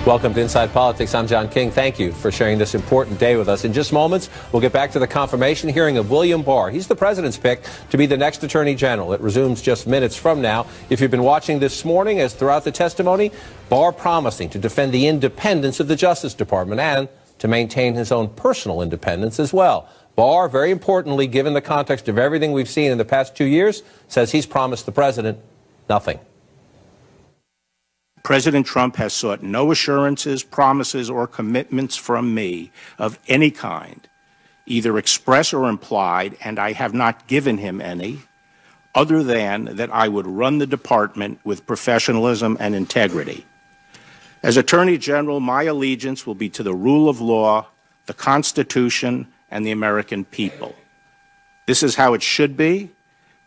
Welcome to Inside Politics. I'm John King. Thank you for sharing this important day with us. In just moments, we'll get back to the confirmation hearing of William Barr. He's the president's pick to be the next Attorney General. It resumes just minutes from now. If you've been watching this morning, as throughout the testimony, Barr promising to defend the independence of the Justice Department and to maintain his own personal independence as well. Barr, very importantly, given the context of everything we've seen in the past 2 years, says he's promised the president nothing. President Trump has sought no assurances, promises, or commitments from me of any kind, either express or implied, and I have not given him any, other than that I would run the department with professionalism and integrity. As Attorney General, my allegiance will be to the rule of law, the Constitution, and the American people. This is how it should be,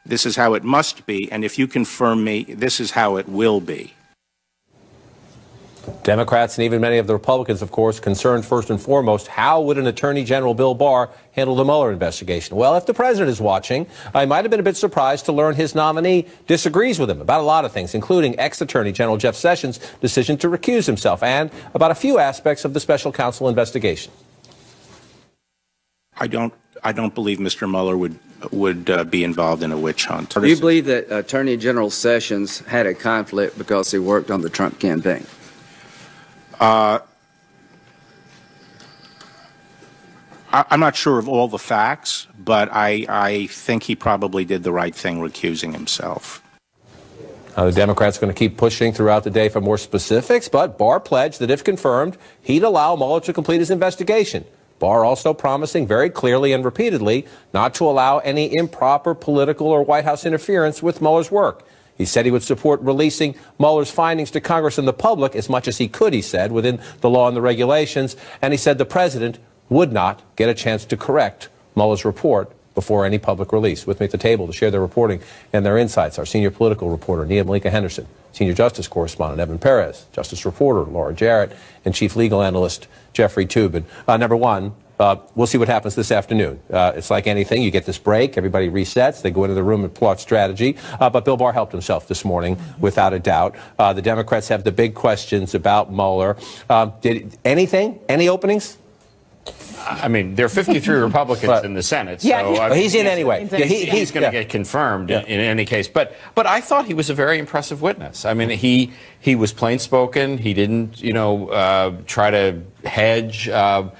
this is how it must be, and if you confirm me, this is how it will be. Democrats and even many of the Republicans, of course, concerned first and foremost, how would an Attorney General Bill Barr handle the Mueller investigation? Well, if the president is watching, I might have been a bit surprised to learn his nominee disagrees with him about a lot of things, including ex-Attorney General Jeff Sessions' decision to recuse himself and about a few aspects of the special counsel investigation. I don't believe Mr. Mueller would be involved in a witch hunt. Do you believe that Attorney General Sessions had a conflict because he worked on the Trump campaign? I'm not sure of all the facts, but I think he probably did the right thing recusing himself. The Democrats are going to keep pushing throughout the day for more specifics, but Barr pledged that if confirmed, he'd allow Mueller to complete his investigation. Barr also promising very clearly and repeatedly not to allow any improper political or White House interference with Mueller's work. He said he would support releasing Mueller's findings to Congress and the public as much as he could, he said, within the law and the regulations. And he said the president would not get a chance to correct Mueller's report before any public release. With me at the table to share their reporting and their insights, our senior political reporter, Nia Malika Henderson, senior justice correspondent, Evan Perez, justice reporter, Laura Jarrett, and chief legal analyst, Jeffrey Toobin. Number one, we'll see what happens this afternoon. It's like anything. You get this break. Everybody resets. They go into the room and plot strategy. But Bill Barr helped himself this morning, without a doubt. The Democrats have the big questions about Mueller. Any openings? I mean, there are 53 Republicans in the Senate, so I mean, he's in anyway. He's going to get confirmed in any case. But I thought he was a very impressive witness. I mean, he was plain spoken. He didn't, try to hedge in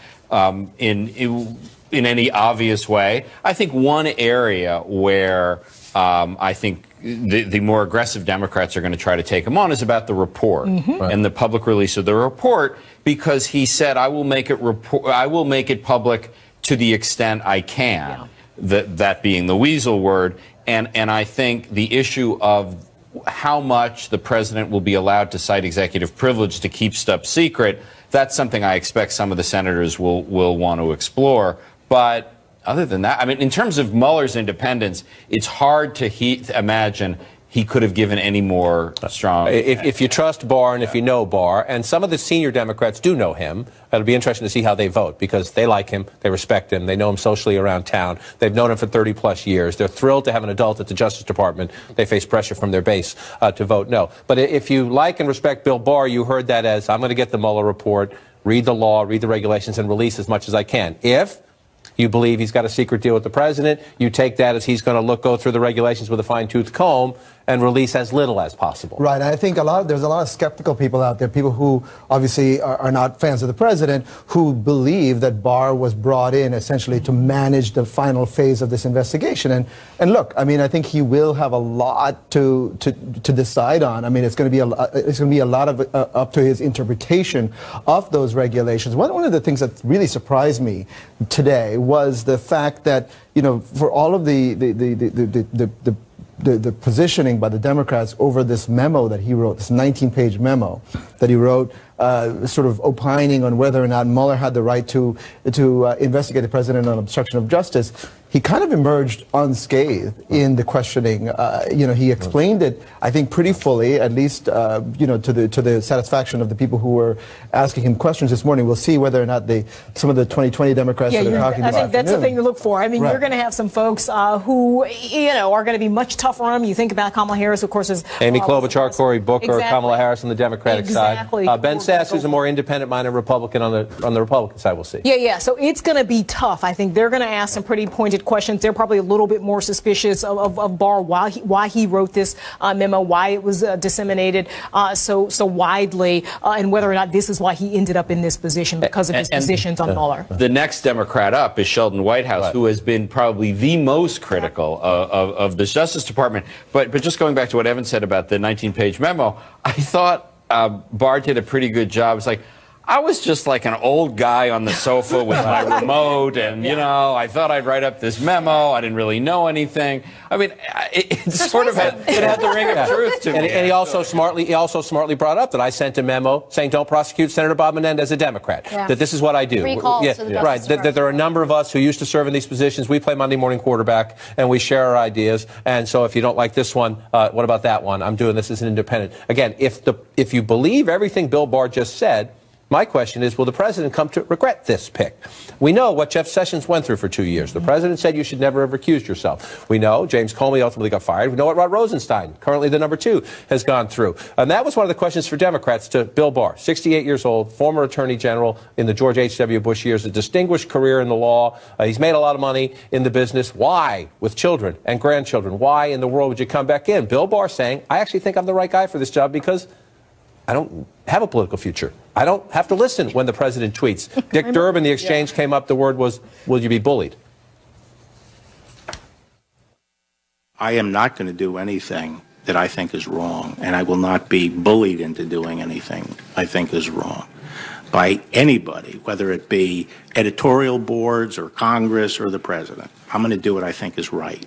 any obvious way. I think one area where I think the more aggressive Democrats are going to try to take him on is about the report and the public release of the report, because he said, I will make it public to the extent I can, that being the weasel word. And I think the issue of how much the president will be allowed to cite executive privilege to keep stuff secret, that's something I expect some of the senators will want to explore. But other than that, I mean, in terms of Mueller's independence, it's hard to imagine he could have given any more strong. If you trust Barr and if you know Barr, and some of the senior Democrats do know him, it'll be interesting to see how they vote, because they like him, they respect him, they know him socially around town, they've known him for 30-plus years. They're thrilled to have an adult at the Justice Department. They face pressure from their base to vote no. But if you like and respect Bill Barr, you heard that as, I'm going to get the Mueller report, read the law, read the regulations, and release as much as I can. If you believe he's got a secret deal with the president, you take that as he's going to go through the regulations with a fine-tooth comb and release as little as possible. Right. I think there's a lot of skeptical people out there, people who obviously are not fans of the president, who believe that Barr was brought in essentially to manage the final phase of this investigation. And look, I mean, I think he will have a lot to decide on. I mean, it's going to be a lot of up to his interpretation of those regulations. One of the things that really surprised me today was the fact that, for all of the positioning by the Democrats over this memo that he wrote, this 19-page memo that he wrote, sort of opining on whether or not Mueller had the right to investigate the president on obstruction of justice, he kind of emerged unscathed in the questioning. He explained it, I think, pretty fully, at least, to the satisfaction of the people who were asking him questions this morning. We'll see whether or not some of the 2020 Democrats that are talking about. I think that's the thing to look for. I mean, you're going to have some folks who, are going to be much tougher on him. You think about Kamala Harris, of course, is Amy Klobuchar, Cory Booker, Kamala Harris on the Democratic side. exactly. Ben Sasse, who's a more independent-minded Republican on the Republican side, we'll see. Yeah. So it's going to be tough. I think they're going to ask some pretty pointed questions. They're probably a little bit more suspicious of Barr, why he wrote this memo, why it was disseminated so widely, and whether or not this is why he ended up in this position because of his positions on Mueller. The next Democrat up is Sheldon Whitehouse, who has been probably the most critical of the Justice Department. But just going back to what Evan said about the 19-page memo, I thought Barr did a pretty good job. It's like, I was just like an old guy on the sofa with my remote, and, you know, I thought I'd write up this memo. I didn't really know anything. I mean, it sort of had the ring of truth to me. And he also smartly brought up that I sent a memo saying don't prosecute Senator Bob Menendez, a Democrat. Yeah. That this is what I do. Right. That there are a number of us who used to serve in these positions. We play Monday morning quarterback, and we share our ideas. And so if you don't like this one, what about that one? I'm doing this as an independent. Again, if you believe everything Bill Barr just said, my question is, will the president come to regret this pick? We know what Jeff Sessions went through for 2 years. The president said you should never have recused yourself. We know James Comey ultimately got fired. We know what Rod Rosenstein, currently the number 2, has gone through. And that was one of the questions for Democrats to Bill Barr, 68 years old, former attorney general in the George H.W. Bush years, a distinguished career in the law. He's made a lot of money in the business. Why, with children and grandchildren, why in the world would you come back in? Bill Barr saying, I actually think I'm the right guy for this job because I don't have a political future. I don't have to listen when the president tweets. Dick Durbin, the exchange came up, the word was, will you be bullied? I am not going to do anything that I think is wrong, and I will not be bullied into doing anything I think is wrong by anybody, whether it be editorial boards or Congress or the president. I'm going to do what I think is right.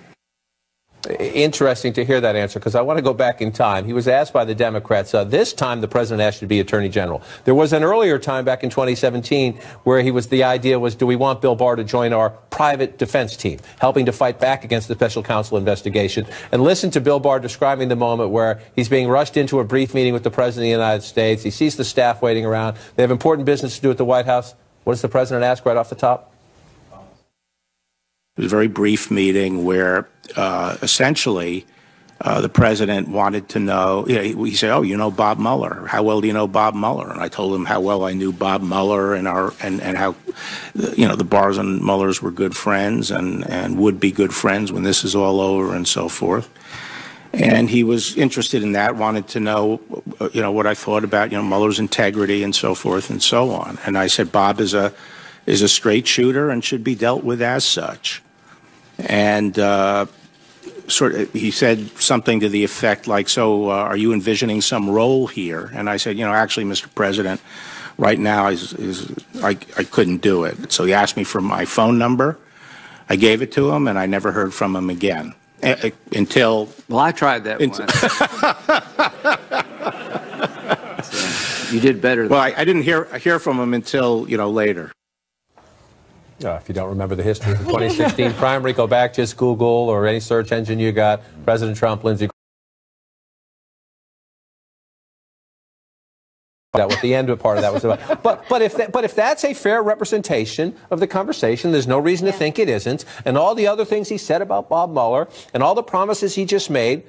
Interesting to hear that answer, because I want to go back in time. He was asked by the Democrats, this time the president asked you to be attorney general. There was an earlier time back in 2017 where the idea was, do we want Bill Barr to join our private defense team, helping to fight back against the special counsel investigation? And listen to Bill Barr describing the moment where he's being rushed into a brief meeting with the president of the United States. He sees the staff waiting around. They have important business to do at the White House. What does the president ask right off the top? It was a very brief meeting where essentially the president wanted to know, he said, oh, you know Bob Mueller. How well do you know Bob Mueller? And I told him how well I knew Bob Mueller and how, the Barrs and Muellers were good friends and would be good friends when this is all over and so forth. And he was interested in that, wanted to know, what I thought about, Mueller's integrity and so forth and so on. And I said, Bob is a straight shooter and should be dealt with as such. And he said something to the effect like, so are you envisioning some role here? And I said, actually, Mr. President, right now I couldn't do it. So he asked me for my phone number. I gave it to him, and I never heard from him again until... Well, I tried that once. So you did better. Well, I didn't hear from him until, later. If you don't remember the history of the 2016 primary, go back, just Google or any search engine you got, President Trump, Lindsey. That what the end part of that was about. But if that's a fair representation of the conversation, there's no reason to think it isn't. And all the other things he said about Bob Mueller and all the promises he just made,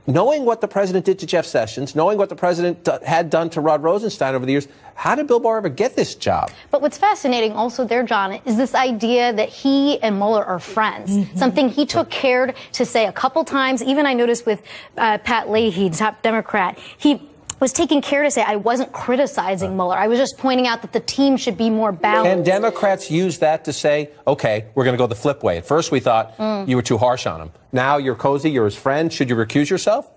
knowing what the president did to Jeff Sessions, knowing what the president had done to Rod Rosenstein over the years, how did Bill Barr ever get this job? But what's fascinating also there, John, is this idea that he and Mueller are friends, something he took care to say a couple times. Even I noticed with Pat Leahy, top Democrat, he was taking care to say, I wasn't criticizing Mueller. I was just pointing out that the team should be more balanced. And Democrats use that to say, okay, we're going to go the flip way. At first we thought you were too harsh on him. Now you're cozy, you're his friend. Should you recuse yourself?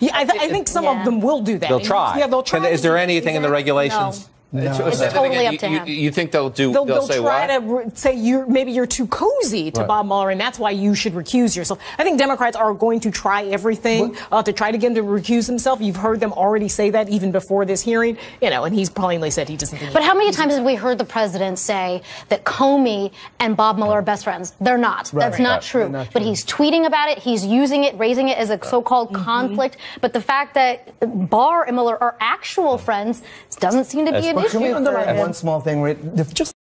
Yeah, I think some of them will do that. They'll try. Yeah, they'll try. Is there anything in the regulations? No. It's totally up to him. You think they'll say try to say maybe you're too cozy to Bob Mueller, and that's why you should recuse yourself. I think Democrats are going to try everything to try to get him to recuse himself. You've heard them already say that even before this hearing, and he's plainly said he doesn't think. But how many times have we heard the president say that Comey and Bob Mueller are best friends? They're not. That's not true. But he's tweeting about it. He's using it, raising it as a so-called conflict. But the fact that Barr and Mueller are actual friends doesn't seem to be an issue. Can we underline one small thing? Just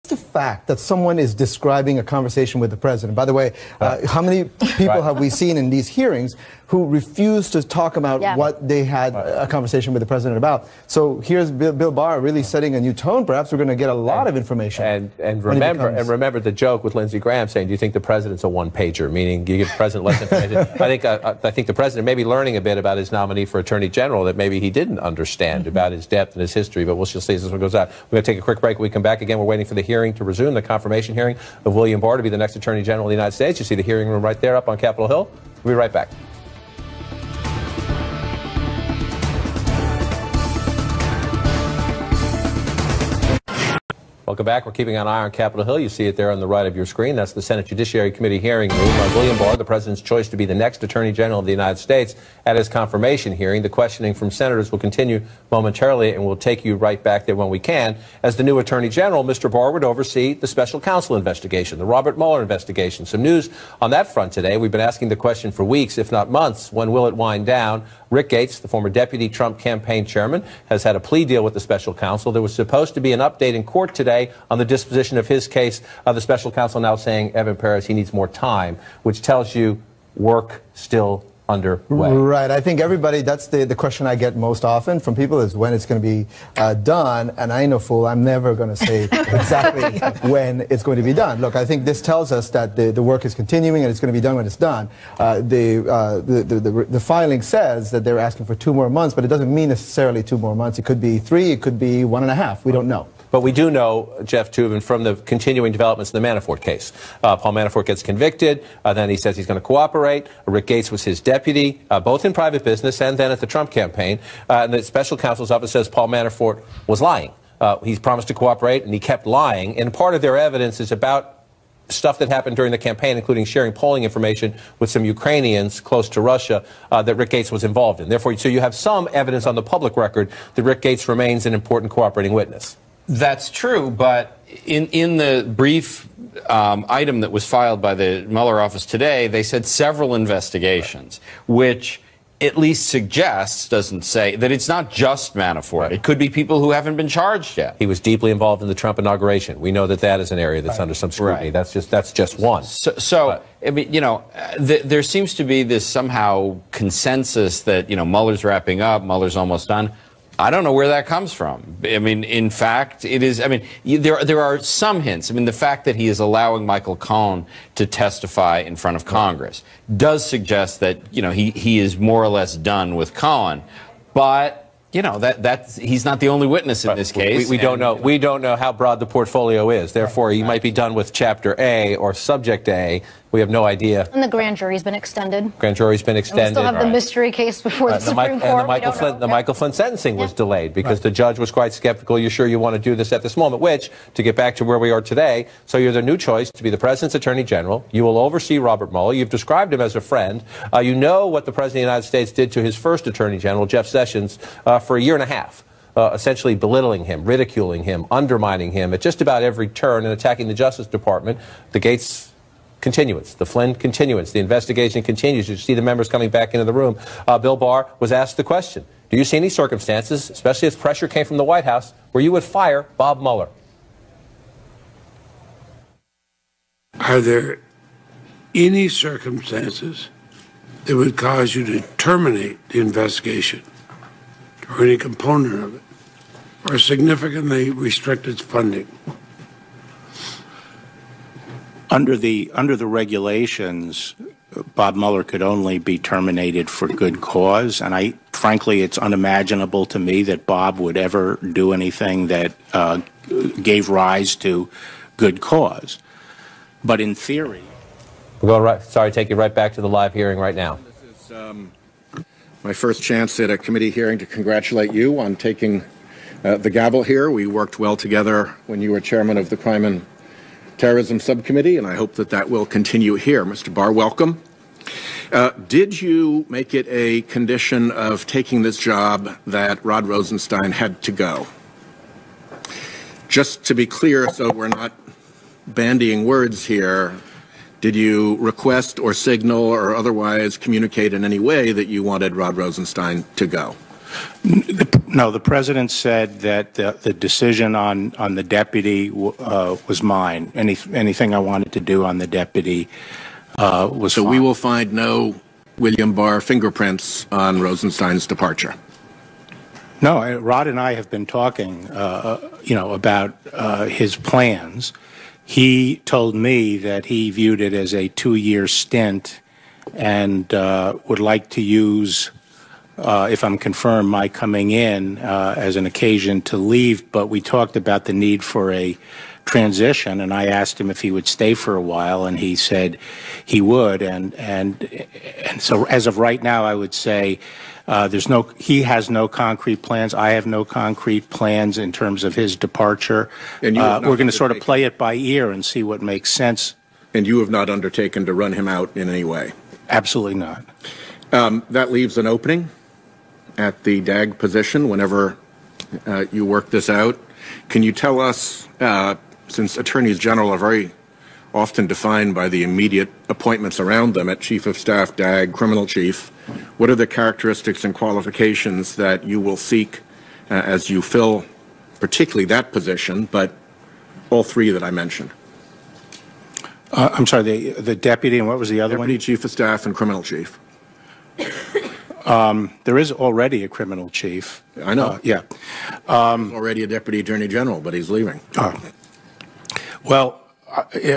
the fact that someone is describing a conversation with the president. By the way, how many people have we seen in these hearings who refused to talk about what they had a conversation with the president about. So here's Bill Barr really setting a new tone. Perhaps we're going to get a lot of information. And remember the joke with Lindsey Graham saying, "Do you think the president's a one-pager?" Meaning you give the president less information. I think the president may be learning a bit about his nominee for Attorney General that maybe he didn't understand about his depth and his history. But we'll just see as this one goes out. We're going to take a quick break. When we come back again, we're waiting for the hearing to resume, the confirmation hearing of William Barr to be the next Attorney General of the United States. You see the hearing room right there up on Capitol Hill. We'll be right back. Welcome back. We're keeping an eye on Capitol Hill. You see it there on the right of your screen. That's the Senate Judiciary Committee hearing room. William Barr, the president's choice to be the next Attorney General of the United States, at his confirmation hearing. The questioning from senators will continue momentarily, and we'll take you right back there when we can. As the new Attorney General, Mr. Barr would oversee the special counsel investigation, the Robert Mueller investigation. Some news on that front today. We've been asking the question for weeks, if not months. When will it wind down? Rick Gates, the former deputy Trump campaign chairman, has had a plea deal with the special counsel. There was supposed to be an update in court today on the disposition of his case. The special counsel now saying, Evan Perez, he needs more time, which tells you work still underway. Right. I think everybody, that's the question I get most often from people is when it's going to be done. And I ain't no fool. I'm never going to say exactly when it's going to be done. Look, I think this tells us that the work is continuing and it's going to be done when it's done. The filing says that they're asking for 2 more months, but it doesn't mean necessarily 2 more months. It could be 3, it could be 1.5. We don't know. But we do know, Jeff Toobin, from the continuing developments in the Manafort case. Paul Manafort gets convicted. Then he says he's going to cooperate. Rick Gates was his deputy, both in private business and then at the Trump campaign. And the special counsel's office says Paul Manafort was lying. He's promised to cooperate, and he kept lying. And part of their evidence is about stuff that happened during the campaign, including sharing polling information with some Ukrainians close to Russia that Rick Gates was involved in. Therefore, so you have some evidence on the public record that Rick Gates remains an important cooperating witness. That's true, but in the brief item that was filed by the Mueller office today, they said several investigations, which at least suggests, doesn't say, that it's not just Manafort. Right. It could be people who haven't been charged yet. He was deeply involved in the Trump inauguration. We know that that is an area that's under some scrutiny. Right. That's just one. So I mean, you know, there seems to be this somehow consensus that, you know, Mueller's wrapping up, Mueller's almost done. I don't know where that comes from. I mean, in fact, it is. I mean, there are some hints. I mean, the fact that he is allowing Michael Cohen to testify in front of Congress does suggest that, you know, he is more or less done with Cohen. But you know, that's he's not the only witness in this case. We don't know. We don't know how broad the portfolio is. Therefore, he might be done with Chapter A or Subject A. We have no idea. And the grand jury's been extended. Grand jury's been extended. And we still have the mystery case before the Supreme Court. And the Michael Flynn sentencing was delayed because the judge was quite skeptical. You're sure you want to do this at this moment? Which, to get back to where we are today, so you're the new choice to be the president's attorney general. You will oversee Robert Mueller. You've described him as a friend. You know what the president of the United States did to his first attorney general, Jeff Sessions, for 1.5 years. Essentially belittling him, ridiculing him, undermining him at just about every turn and attacking the Justice Department. The Gates continuance, the Flynn continuance, the investigation continues. You see the members coming back into the room. Bill Barr was asked the question, do you see any circumstances, especially as pressure came from the White House, where you would fire Bob Mueller? Are there any circumstances that would cause you to terminate the investigation or any component of it, or significantly restrict its funding? Under the regulations, Bob Mueller could only be terminated for good cause, and frankly, it's unimaginable to me that Bob would ever do anything that gave rise to good cause. But in theory, we'll go take you right back to the live hearing right now. This is my first chance at a committee hearing to congratulate you on taking the gavel here. We worked well together when you were chairman of the Crime and Terrorism Subcommittee, and I hope that that will continue here. Mr. Barr, welcome. Did you make it a condition of taking this job that Rod Rosenstein had to go? Just to be clear, so we're not bandying words here, did you request or signal or otherwise communicate in any way that you wanted Rod Rosenstein to go? No, the president said that the decision on the deputy was mine. Anything I wanted to do on the deputy was so fine. We will find no William Barr fingerprints on Rosenstein's departure? No, Rod and I have been talking, about his plans. He told me that he viewed it as a 2-year stint and would like to use, if I'm confirmed, my coming in as an occasion to leave. But we talked about the need for a transition, and I asked him if he would stay for a while, and he said he would. And so as of right now, I would say he has no concrete plans. I have no concrete plans in terms of his departure. And we're going to sort of play it by ear and see what makes sense. And you have not undertaken to run him out in any way? Absolutely not. That leaves an opening at the DAG position whenever you work this out. Can you tell us, since attorneys general are very often defined by the immediate appointments around them at Chief of Staff, DAG, Criminal Chief, what are the characteristics and qualifications that you will seek as you fill particularly that position, but all three that I mentioned? I'm sorry, the deputy, and what was the other one? Deputy Chief of Staff and Criminal Chief. There is already a criminal chief. I know. Yeah. Already a deputy attorney general, but he's leaving. Well,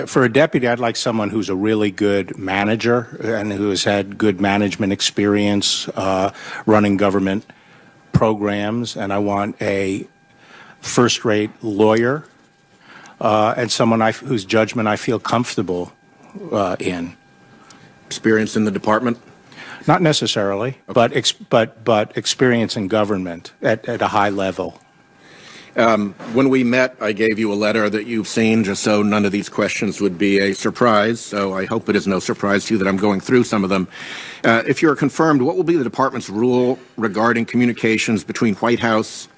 for a deputy, I'd like someone who's a really good manager and who has had good management experience running government programs. And I want a first-rate lawyer and someone whose judgment I feel comfortable in. Experience in the department? Not necessarily, okay. but experience in government at a high level. When we met, I gave you a letter that you've seen just so none of these questions would be a surprise. So I hope it is no surprise to you that I'm going through some of them. If you're confirmed, what will be the department's rule regarding communications between White House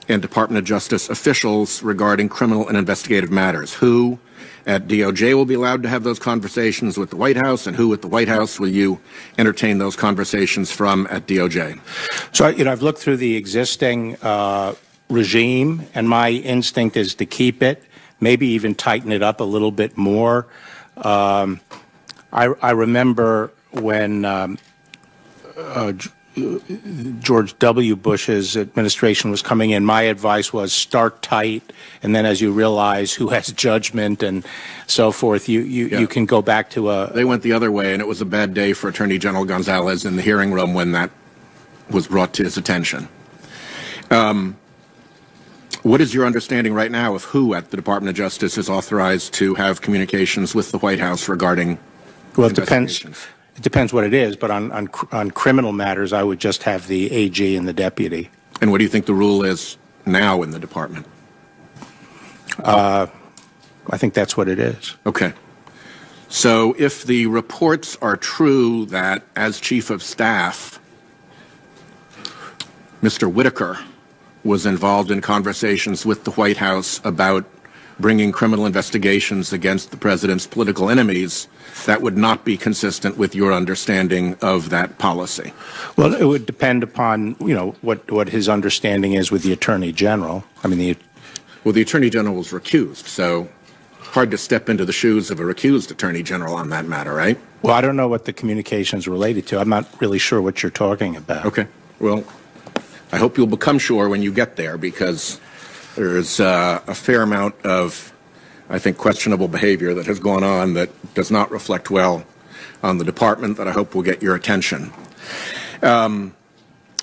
and Department of Justice officials regarding criminal and investigative matters? Who at DOJ will be allowed to have those conversations with the White House, and who at the White House will you entertain those conversations from at DOJ? So, I've looked through the existing regime, and my instinct is to keep it, maybe even tighten it up a little bit more. I remember when George W. Bush's administration was coming in, my advice was start tight, and then as you realize who has judgment and so forth, you can go back to a... They went the other way, and it was a bad day for Attorney General Gonzalez in the hearing room when that was brought to his attention. What is your understanding right now of who at the Department of Justice is authorized to have communications with the White House regarding investigations? It depends what it is, but on criminal matters, I would just have the AG and the deputy. And what do you think the rule is now in the department? I think that's what it is. Okay. So if the reports are true that as Chief of Staff, Mr. Whitaker was involved in conversations with the White House about bringing criminal investigations against the president's political enemies, that would not be consistent with your understanding of that policy. Well, it would depend upon, what his understanding is with the Attorney General. Well, the Attorney General was recused, so hard to step into the shoes of a recused Attorney General on that matter, right? Well, I don't know what the communications related to. I'm not really sure what you're talking about. Okay. Well, I hope you'll become sure when you get there, because there's a fair amount of, I think, questionable behavior that has gone on that does not reflect well on the department that I hope will get your attention. I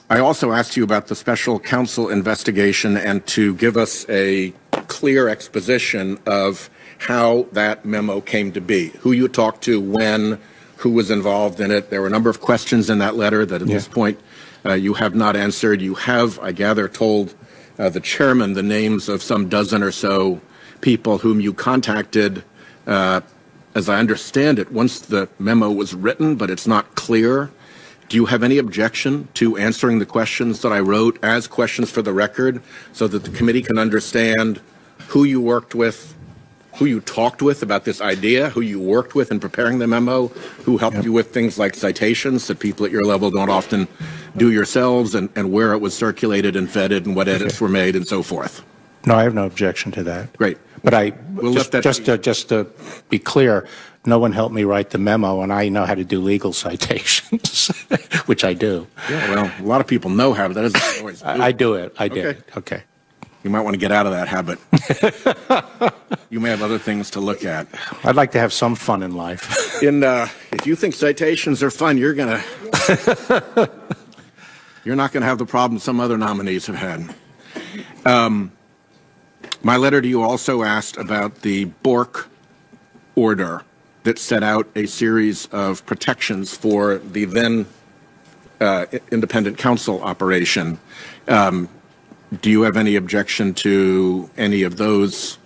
also asked you about the special counsel investigation and to give us a clear exposition of how that memo came to be, who you talked to, when, who was involved in it. There were a number of questions in that letter that at this point you have not answered. You have, I gather, told the chairman the names of some dozen or so people whom you contacted, as I understand it, once the memo was written, but it's not clear. Do you have any objection to answering the questions that I wrote as questions for the record so that the committee can understand who you worked with, who you talked with about this idea, who you worked with in preparing the memo, who helped you with things like citations that people at your level don't often do yourselves, and where it was circulated and vetted and what edits were made and so forth? No, I have no objection to that. Great. But just to be clear, no one helped me write the memo, and I know how to do legal citations, which I do. Yeah, well, a lot of people know how, but that doesn't always do it. I do it. I did. Okay. Okay. You might want to get out of that habit. You may have other things to look at. I'd like to have some fun in life. If you think citations are fun, you're not going to have the problem some other nominees have had. My letter to you also asked about the Bork order that set out a series of protections for the then independent counsel operation. Do you have any objection to any of those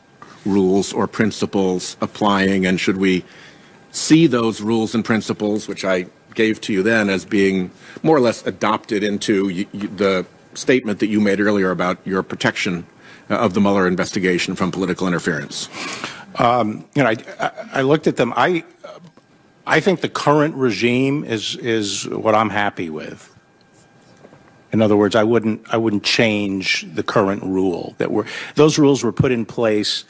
rules or principles applying, and should we see those rules and principles, which I gave to you then, as being more or less adopted into the statement that you made earlier about your protection of the Mueller investigation from political interference? I looked at them. I think the current regime is what I'm happy with. In other words, I wouldn't change the current rule. Those rules were put in place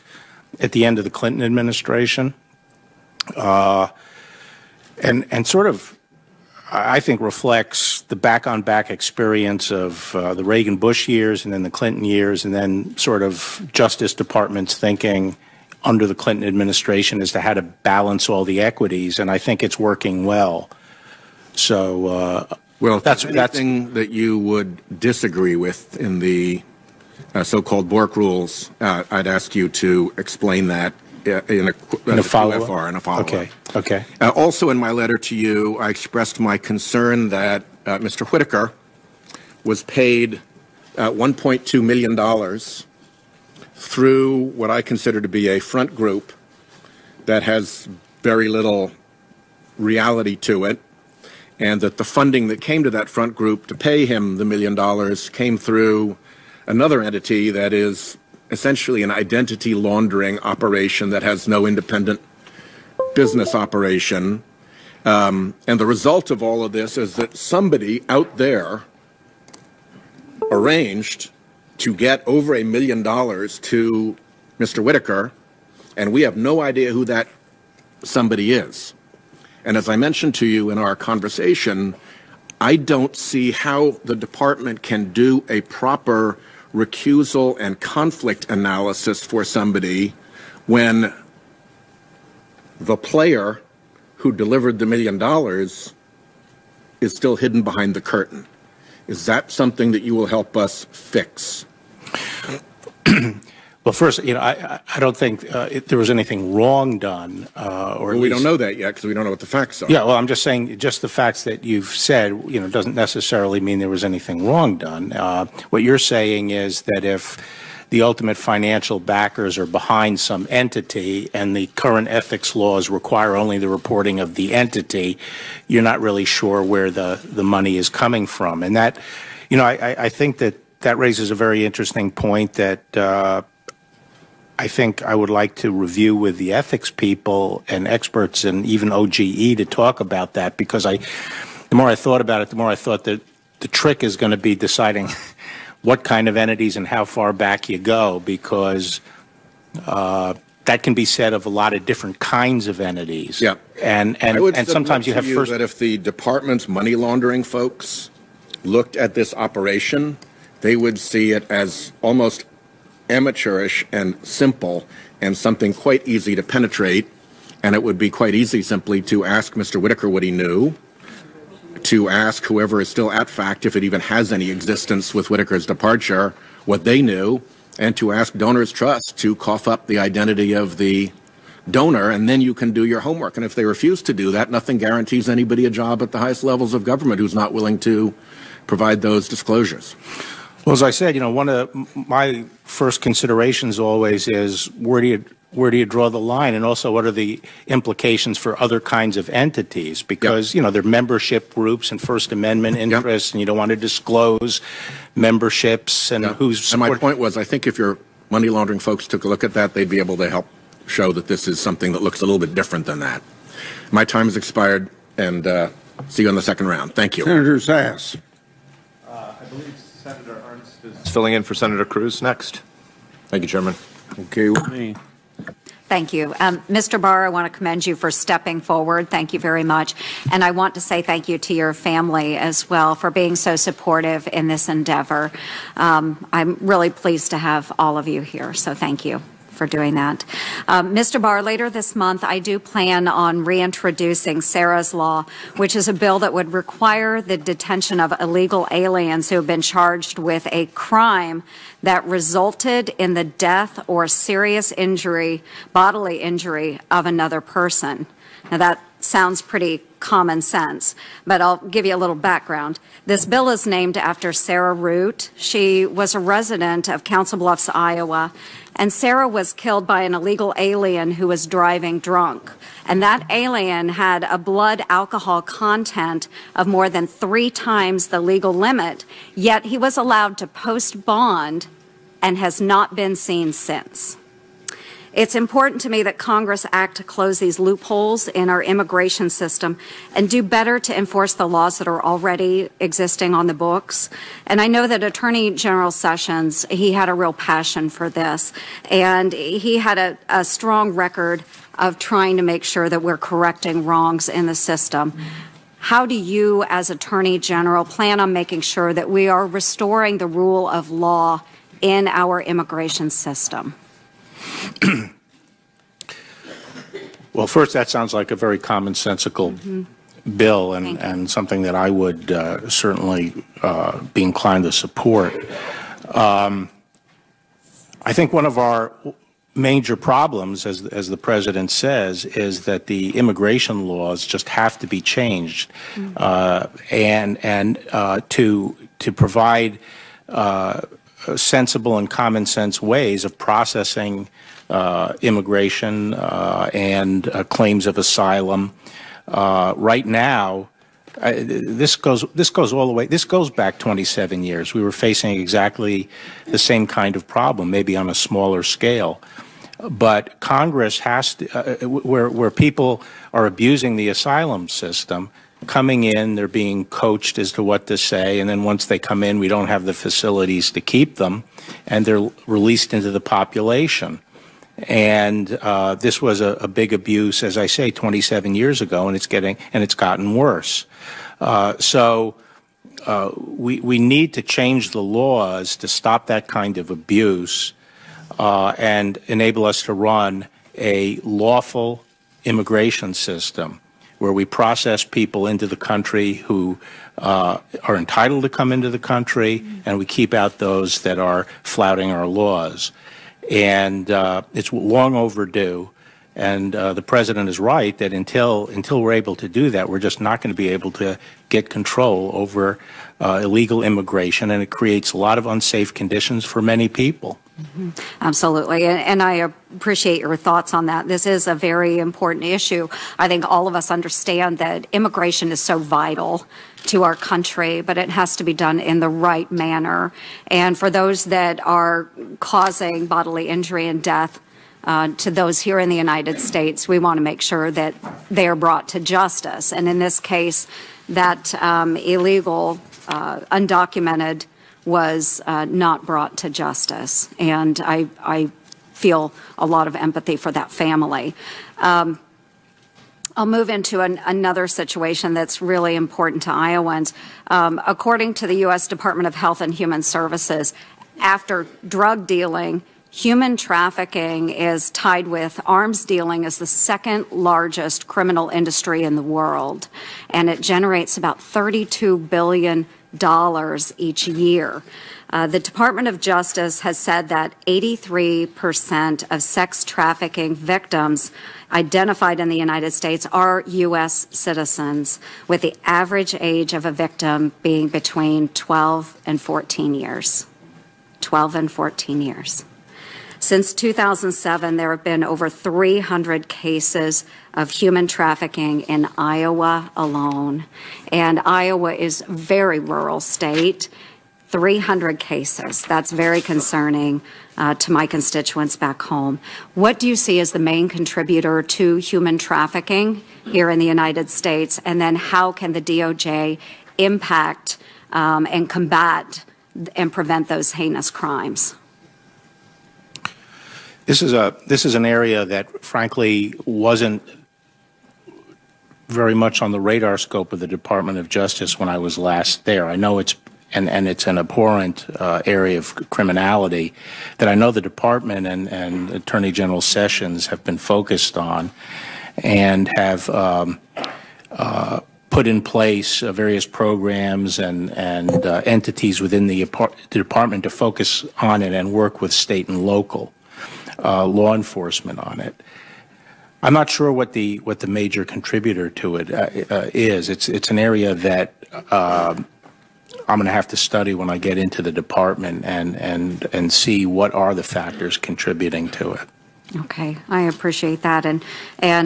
at the end of the Clinton administration, and sort of, I think, reflects the back-on-back experience of the Reagan-Bush years and then the Clinton years, and then sort of Justice Department's thinking under the Clinton administration as to how to balance all the equities, and I think it's working well. So, well, if that's anything that you would disagree with in the so-called Bork rules, I'd ask you to explain that in a follow-up. Okay. Okay. Also, in my letter to you, I expressed my concern that Mr. Whitaker was paid $1.2 million through what I consider to be a front group that has very little reality to it, and that the funding that came to that front group to pay him the $1 million came through another entity that is essentially an identity laundering operation that has no independent business operation. And the result of all of this is that somebody out there arranged to get over $1 million to Mr. Whitaker, and we have no idea who that somebody is. And as I mentioned to you in our conversation, I don't see how the department can do a proper recusal and conflict analysis for somebody when the player who delivered the $1 million is still hidden behind the curtain. Is that something that you will help us fix? Well, first, I don't think there was anything wrong done, or we don't know that yet because we don't know what the facts are. Yeah, well, I'm just saying, just the facts that you've said, doesn't necessarily mean there was anything wrong done. What you're saying is that if the ultimate financial backers are behind some entity and the current ethics laws require only the reporting of the entity, you're not really sure where the money is coming from. And that, I think that raises a very interesting point that I think I would like to review with the ethics people and experts and even OGE to talk about that, because the more I thought about it, the more I thought that the trick is going to be deciding what kind of entities and how far back you go, because that can be said of a lot of different kinds of entities. Yeah. And sometimes you have first that if the department's money laundering folks looked at this operation, they would see it as almost amateurish and simple and something quite easy to penetrate, and it would be quite easy simply to ask Mr. Whitaker what he knew, to ask whoever is still at FACT, if it even has any existence with Whitaker's departure, what they knew, and to ask Donors Trust to cough up the identity of the donor, and then you can do your homework. And if they refuse to do that, nothing guarantees anybody a job at the highest levels of government who's not willing to provide those disclosures. Well, as I said, one of my first considerations always is where do you draw the line, and also what are the implications for other kinds of entities? Because there are membership groups and First Amendment interests, and you don't want to disclose memberships and who's. And my point was, I think if your money laundering folks took a look at that, they'd be able to help show that this is something that looks a little bit different than that. My time has expired, and see you in the second round. Thank you, Senator Sass. I believe Senator Ernst is filling in for Senator Cruz next. Thank you, Chairman. Okay with me. Thank you. Mr. Barr, I want to commend you for stepping forward. Thank you very much. And I want to say thank you to your family as well for being so supportive in this endeavor. I'm really pleased to have all of you here, so thank you for doing that. Mr. Barr, later this month, I do plan on reintroducing Sarah's Law, which is a bill that would require the detention of illegal aliens who have been charged with a crime that resulted in the death or serious injury, bodily injury of another person. Now that sounds pretty common sense, but I'll give you a little background. This bill is named after Sarah Root. She was a resident of Council Bluffs, Iowa, and Sarah was killed by an illegal alien who was driving drunk. And that alien had a blood alcohol content of more than 3 times the legal limit, yet he was allowed to post bond and has not been seen since. It's important to me that Congress act to close these loopholes in our immigration system and do better to enforce the laws that are already existing on the books. And I know that Attorney General Sessions, he had a real passion for this, and he had a strong record of trying to make sure that we're correcting wrongs in the system. How do you, as Attorney General, plan on making sure that we are restoring the rule of law in our immigration system? Well, first, that sounds like a very commonsensical bill and something that I would certainly be inclined to support. I think one of our major problems, as the President says, is that the immigration laws just have to be changed and to provide sensible and common sense ways of processing immigration and claims of asylum. Right now, this goes all the way. This goes back 27 years. We were facing exactly the same kind of problem, maybe on a smaller scale. But Congress has to, where people are abusing the asylum system, coming in, they're being coached as to what to say, and then once they come in, we don't have the facilities to keep them, and they're released into the population. And this was a big abuse, as I say, 27 years ago, and it's gotten worse. So we need to change the laws to stop that kind of abuse and enable us to run a lawful immigration system where we process people into the country who are entitled to come into the country, and we keep out those that are flouting our laws. And it's long overdue. And the President is right that until we're able to do that, we're just not going to be able to get control over illegal immigration, and it creates a lot of unsafe conditions for many people. Absolutely. And I appreciate your thoughts on that. This is a very important issue. I think all of us understand that immigration is so vital to our country, but it has to be done in the right manner. And for those that are causing bodily injury and death to those here in the United States, we want to make sure that they are brought to justice. And in this case, that illegal, undocumented was not brought to justice. And I feel a lot of empathy for that family. I'll move into another situation that's really important to Iowans. According to the U.S. Department of Health and Human Services, after drug dealing, human trafficking is tied with arms dealing as the second largest criminal industry in the world. And it generates about $32 billion each year. The Department of Justice has said that 83% of sex trafficking victims identified in the United States are U.S. citizens, with the average age of a victim being between 12 and 14 years. 12 and 14 years. Since 2007, there have been over 300 cases of human trafficking in Iowa alone. And Iowa is a very rural state. 300 cases. That's very concerning to my constituents back home. What do you see as the main contributor to human trafficking here in the United States? And then how can the DOJ impact and combat and prevent those heinous crimes? This is an area that, frankly, wasn't very much on the radar scope of the Department of Justice when I was last there. I know it's it's an abhorrent area of criminality that I know the department and Attorney General Sessions have been focused on and have put in place various programs and entities within the department to focus on it and work with state and local law enforcement on it. I'm not sure what the major contributor to it is. It's an area that I'm going to have to study when I get into the department and see what are the factors contributing to it. Okay, I appreciate that. And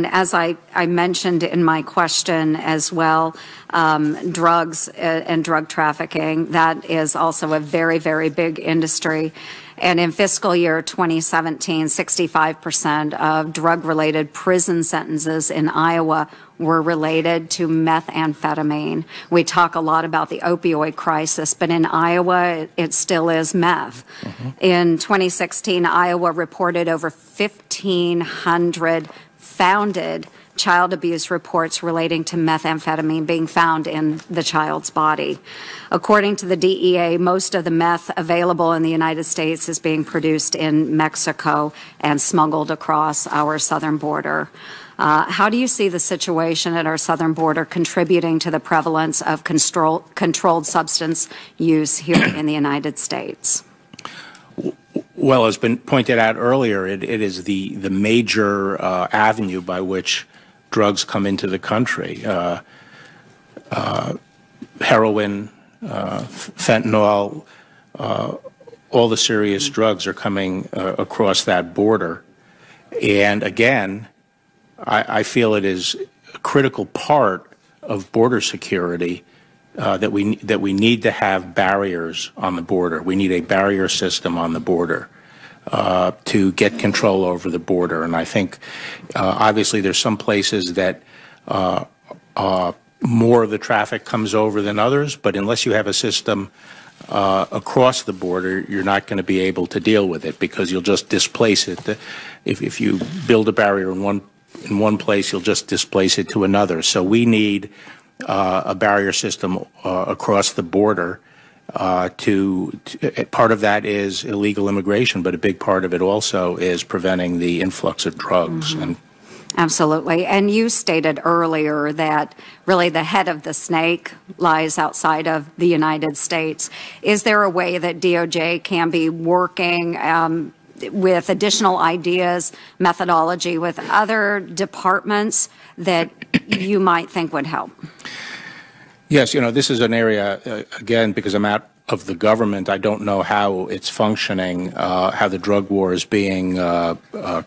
as I mentioned in my question as well, drugs and drug trafficking, that is also a very, very big industry. And in fiscal year 2017, 65% of drug-related prison sentences in Iowa were related to methamphetamine. We talk a lot about the opioid crisis, but in Iowa, it still is meth. Mm-hmm. In 2016, Iowa reported over 1,500 founded child abuse reports relating to methamphetamine being found in the child's body. According to the DEA, most of the meth available in the United States is being produced in Mexico and smuggled across our southern border. How do you see the situation at our southern border contributing to the prevalence of controlled substance use here in the United States? Well, as been pointed out earlier, it is the major avenue by which drugs come into the country. Heroin, fentanyl, all the serious drugs are coming across that border. And again, I feel it is a critical part of border security that we need to have barriers on the border. We need a barrier system on the border to get control over the border. And I think obviously there's some places that more of the traffic comes over than others, but unless you have a system across the border, you're not going to be able to deal with it because you'll just displace it. If you build a barrier in one place, you'll just displace it to another. So we need a barrier system across the border. Part of that is illegal immigration, but a big part of it also is preventing the influx of drugs. Mm-hmm. Absolutely. And you stated earlier that really the head of the snake lies outside of the United States. Is there a way that DOJ can be working with additional ideas, methodology with other departments that you might think would help? Yes, this is an area, again, because I'm out of the government, I don't know how it's functioning, how the drug war is being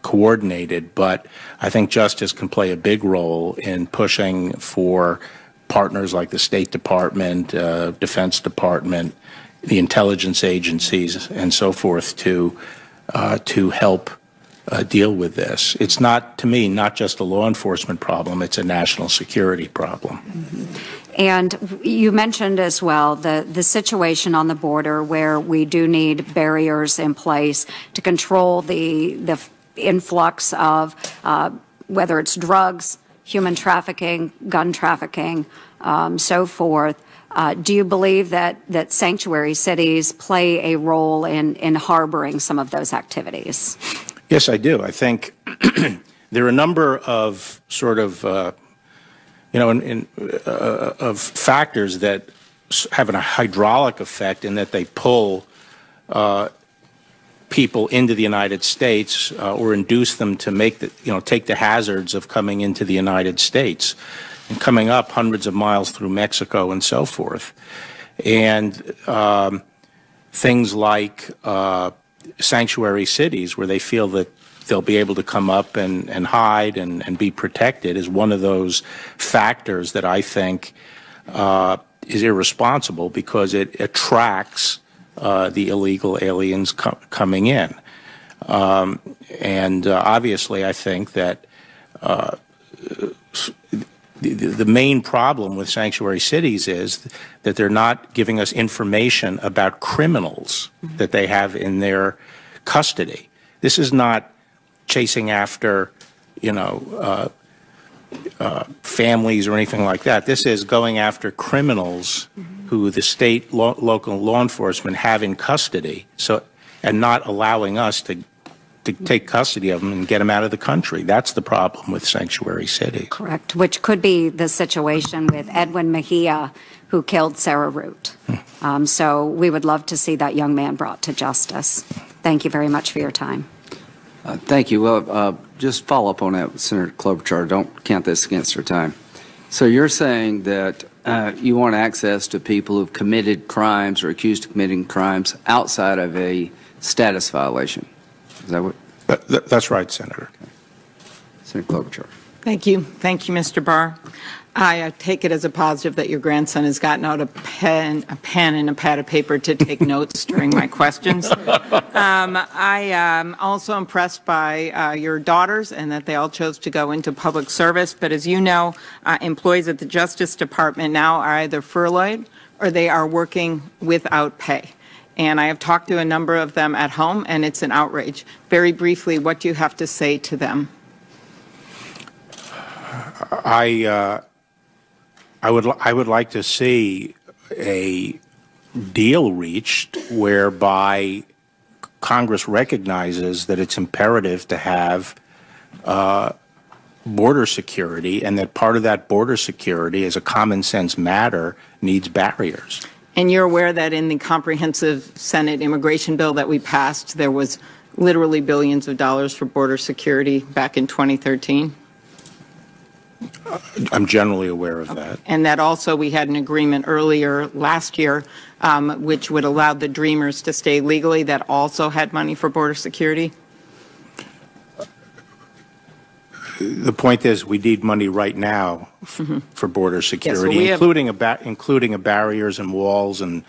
coordinated, but I think justice can play a big role in pushing for partners like the State Department, Defense Department, the intelligence agencies, and so forth to help deal with this. It's not, to me, not just a law enforcement problem, it's a national security problem. Mm-hmm. And you mentioned as well the situation on the border where we do need barriers in place to control the influx of whether it's drugs, human trafficking, gun trafficking, so forth. Do you believe that sanctuary cities play a role in harboring some of those activities? Yes, I do. I think there are a number of sort of of factors that have a hydraulic effect in that they pull people into the United States or induce them to take the hazards of coming into the United States and coming up hundreds of miles through Mexico and so forth. And things like sanctuary cities where they feel that they'll be able to come up and hide and be protected is one of those factors that I think is irresponsible because it attracts the illegal aliens coming in. And obviously I think that the main problem with sanctuary cities is that they're not giving us information about criminals that they have in their custody. This is not chasing after, families or anything like that. This is going after criminals who the state local law enforcement have in custody, and not allowing us to take custody of them and get them out of the country. That's the problem with Sanctuary City. Correct, which could be the situation with Edwin Mejia, who killed Sarah Root. So we would love to see that young man brought to justice. Thank you very much for your time. Thank you. Well, just follow up on that, Senator Klobuchar. Don't count this against her time. So you're saying that you want access to people who've committed crimes or accused of committing crimes outside of a status violation. Is that what? That's right, Senator. Okay. Senator Klobuchar. Thank you. Thank you, Mr. Barr. I take it as a positive that your grandson has gotten out a pen and a pad of paper to take notes during my questions. I am also impressed by your daughters and that they all chose to go into public service. But as you know, employees at the Justice Department now are either furloughed or they are working without pay. And I have talked to a number of them at home, and it's an outrage. Very briefly, what do you have to say to them? I would like to see a deal reached whereby Congress recognizes that it's imperative to have border security, and that part of that border security, as a common sense matter, needs barriers. And you're aware that in the comprehensive Senate immigration bill that we passed, there was literally billions of dollars for border security back in 2013? I'm generally aware of that. And that also we had an agreement earlier last year which would allow the Dreamers to stay legally, that also had money for border security? The point is, we need money right now for border security, yes, well, including barriers and walls and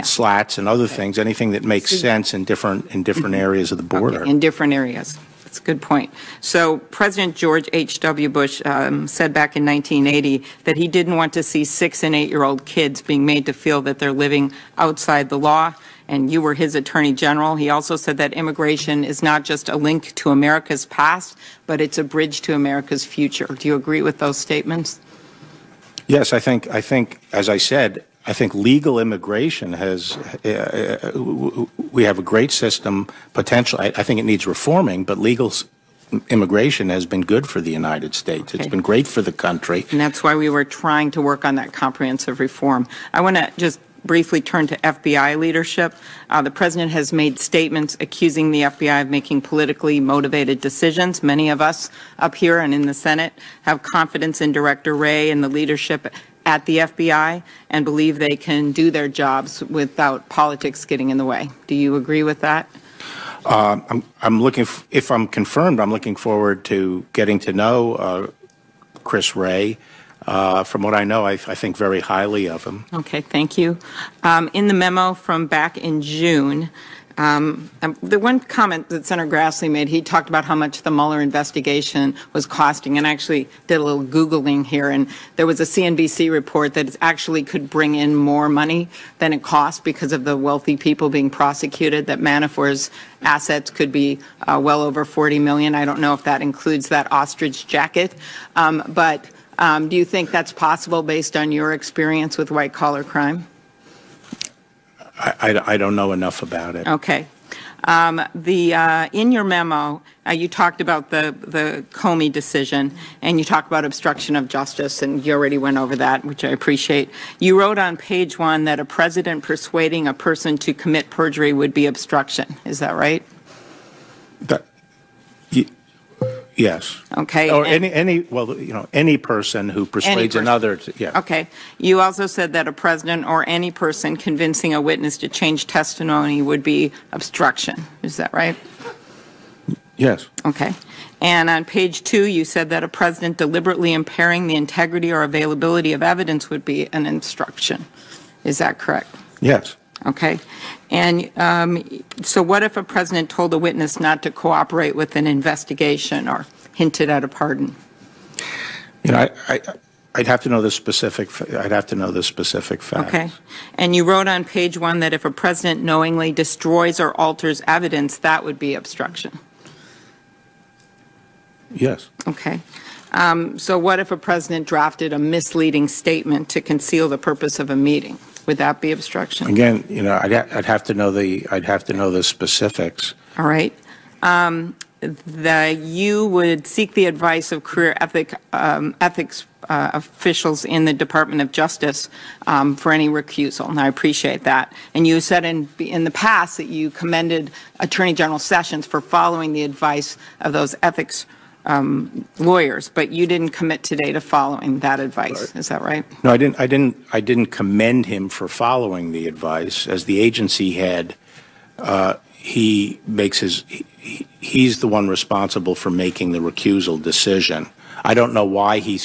slats and other things, anything that makes sense in different areas of the border. Okay, in different areas. That's a good point. So President George H.W. Bush said back in 1980 that he didn't want to see 6- and 8-year-old kids being made to feel that they're living outside the law, and you were his Attorney General. He also said that immigration is not just a link to America's past, but it's a bridge to America's future. Do you agree with those statements? Yes, I think, as I said, I think legal immigration has, we have a great system potential. I think it needs reforming, but legal immigration has been good for the United States. Okay. It's been great for the country. And that's why we were trying to work on that comprehensive reform. I want to just briefly turn to FBI leadership. The President has made statements accusing the FBI of making politically motivated decisions. Many of us up here and in the Senate have confidence in Director Wray and the leadership at the FBI and believe they can do their jobs without politics getting in the way. Do you agree with that? I'm looking, if I'm confirmed, I'm looking forward to getting to know Chris Wray. From what I know, I think very highly of him. Okay, thank you. In the memo from back in June, the one comment that Senator Grassley made, he talked about how much the Mueller investigation was costing, and I actually did a little Googling here, and there was a CNBC report that it actually could bring in more money than it cost because of the wealthy people being prosecuted, that Manafort's assets could be well over $40 million. I don't know if that includes that ostrich jacket, but do you think that's possible based on your experience with white-collar crime? I don't know enough about it. Okay. In your memo, you talked about the Comey decision, and you talked about obstruction of justice, and you already went over that, which I appreciate. You wrote on page 1 that a president persuading a person to commit perjury would be obstruction. Is that right? Yes. Okay. Or any person who persuades another to, yeah. Okay. You also said that a president or any person convincing a witness to change testimony would be obstruction. Is that right? Yes. Okay. And on page 2, you said that a president deliberately impairing the integrity or availability of evidence would be an obstruction. Is that correct? Yes. Okay. And so what if a president told a witness not to cooperate with an investigation or hinted at a pardon? You know, I'd have to know the specific. I'd have to know the specific facts. Okay. And you wrote on page 1 that if a president knowingly destroys or alters evidence, that would be obstruction. Yes. Okay. So what if a president drafted a misleading statement to conceal the purpose of a meeting? Would that be obstruction? Again, I'd have to know the specifics. All right. You would seek the advice of career ethics officials in the Department of Justice for any recusal, and I appreciate that. And you said in the past that you commended Attorney General Sessions for following the advice of those ethics lawyers, but you didn't commit today to following that advice. Is that right? No, I didn't commend him for following the advice. As the agency head, he's the one responsible for making the recusal decision. I don't know why he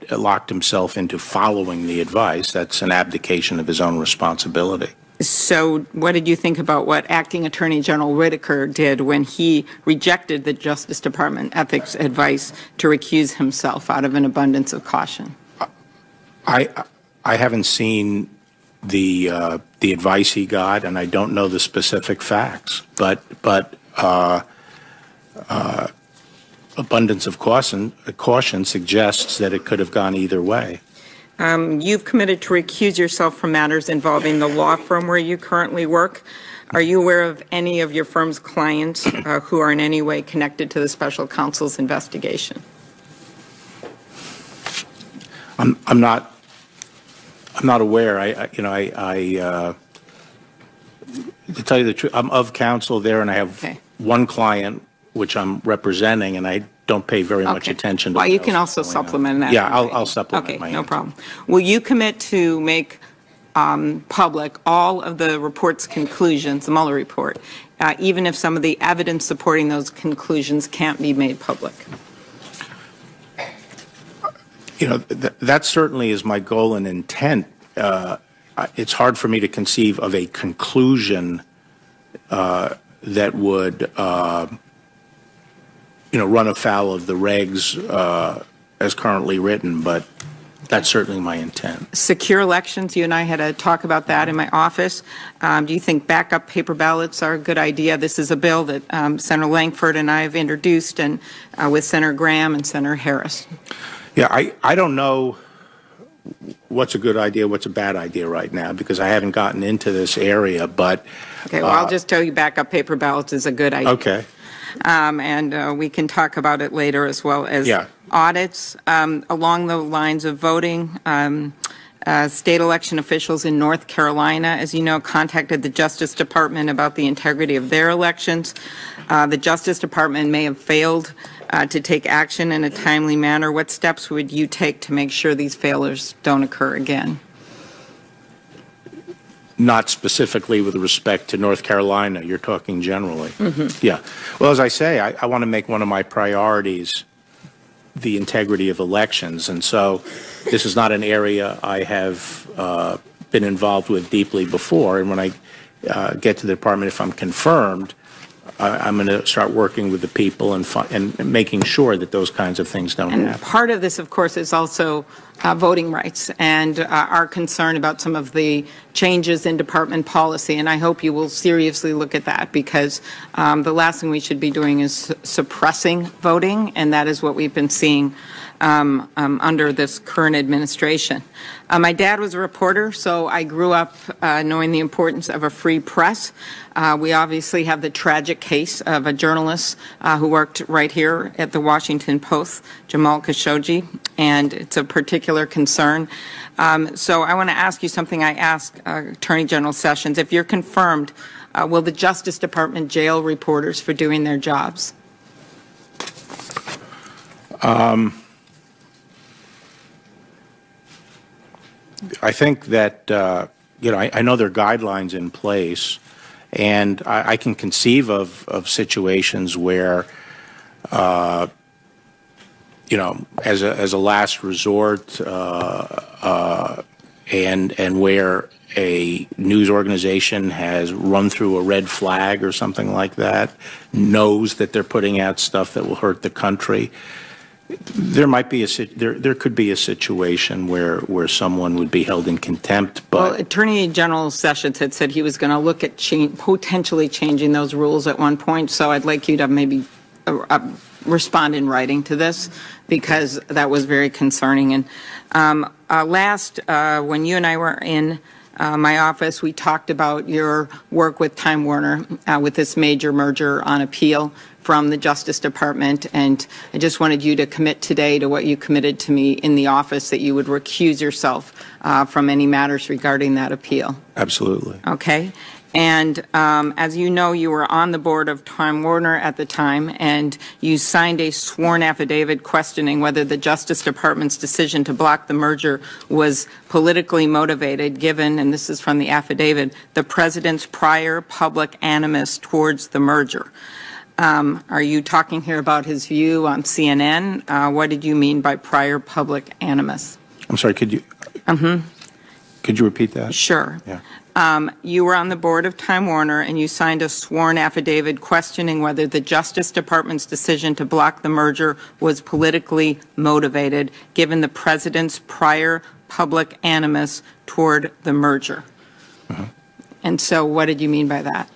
locked himself into following the advice. That's an abdication of his own responsibility. So what did you think about what Acting Attorney General Whitaker did when he rejected the Justice Department ethics advice to recuse himself out of an abundance of caution? I haven't seen the advice he got, and I don't know the specific facts. But abundance of caution suggests that it could have gone either way. You've committed to recuse yourself from matters involving the law firm where you currently work. Are you aware of any of your firm's clients who are in any way connected to the special counsel's investigation? I'm not aware. To tell you the truth, I'm of counsel there, and I have one client which I'm representing, and I don't pay very much attention to. Well, you can also supplement that. Yeah, I'll supplement. Okay, my no answer. problem. Will you commit to make public all of the report's conclusions, the Mueller report, even if some of the evidence supporting those conclusions can't be made public? That certainly is my goal and intent. It's hard for me to conceive of a conclusion that would run afoul of the regs as currently written, but that's certainly my intent. Secure elections, you and I had a talk about that in my office. Do you think backup paper ballots are a good idea? This is a bill that Senator Lankford and I have introduced, and with Senator Graham and Senator Harris. Yeah, I don't know what's a good idea, what's a bad idea right now, because I haven't gotten into this area, but... Okay, well, I'll just tell you backup paper ballots is a good idea. Okay. And we can talk about it later, as well as audits along the lines of voting. State election officials in North Carolina, as you know, contacted the Justice Department about the integrity of their elections. The Justice Department may have failed to take action in a timely manner. What steps would you take to make sure these failures don't occur again? Not specifically with respect to North Carolina. You're talking generally. Mm-hmm. Yeah. Well, as I say, I want to make one of my priorities the integrity of elections. And so this is not an area I have been involved with deeply before. And when I get to the department, if I'm confirmed, I'm going to start working with the people and making sure that those kinds of things don't happen. Part of this, of course, is also voting rights and our concern about some of the changes in department policy. And I hope you will seriously look at that, because the last thing we should be doing is suppressing voting, and that is what we've been seeing under this current administration. My dad was a reporter, so I grew up knowing the importance of a free press. We obviously have the tragic case of a journalist who worked right here at the Washington Post, Jamal Khashoggi, and it's a particular concern. So I want to ask you something I asked Attorney General Sessions. If you're confirmed, will the Justice Department jail reporters for doing their jobs? I think that, I know there are guidelines in place, and I can conceive of situations where, as a last resort, and where a news organization has run through a red flag or something like that, knows that they're putting out stuff that will hurt the country. There might be there could be a situation where someone would be held in contempt. But well, Attorney General Sessions had said he was going to look at potentially changing those rules at one point. So I'd like you to maybe respond in writing to this, because that was very concerning. And last, when you and I were in my office, we talked about your work with Time Warner with this major merger on appeal from the Justice Department, and I just wanted you to commit today to what you committed to me in the office, that you would recuse yourself from any matters regarding that appeal. Absolutely. Okay. And as you know, you were on the board of Time Warner at the time, and you signed a sworn affidavit questioning whether the Justice Department's decision to block the merger was politically motivated, given, and this is from the affidavit, the President's prior public animus towards the merger. Are you talking here about his view on CNN? What did you mean by prior public animus? I'm sorry, could you repeat that? Sure. Yeah. You were on the board of Time Warner, and you signed a sworn affidavit questioning whether the Justice Department's decision to block the merger was politically motivated, given the President's prior public animus toward the merger. And so what did you mean by that?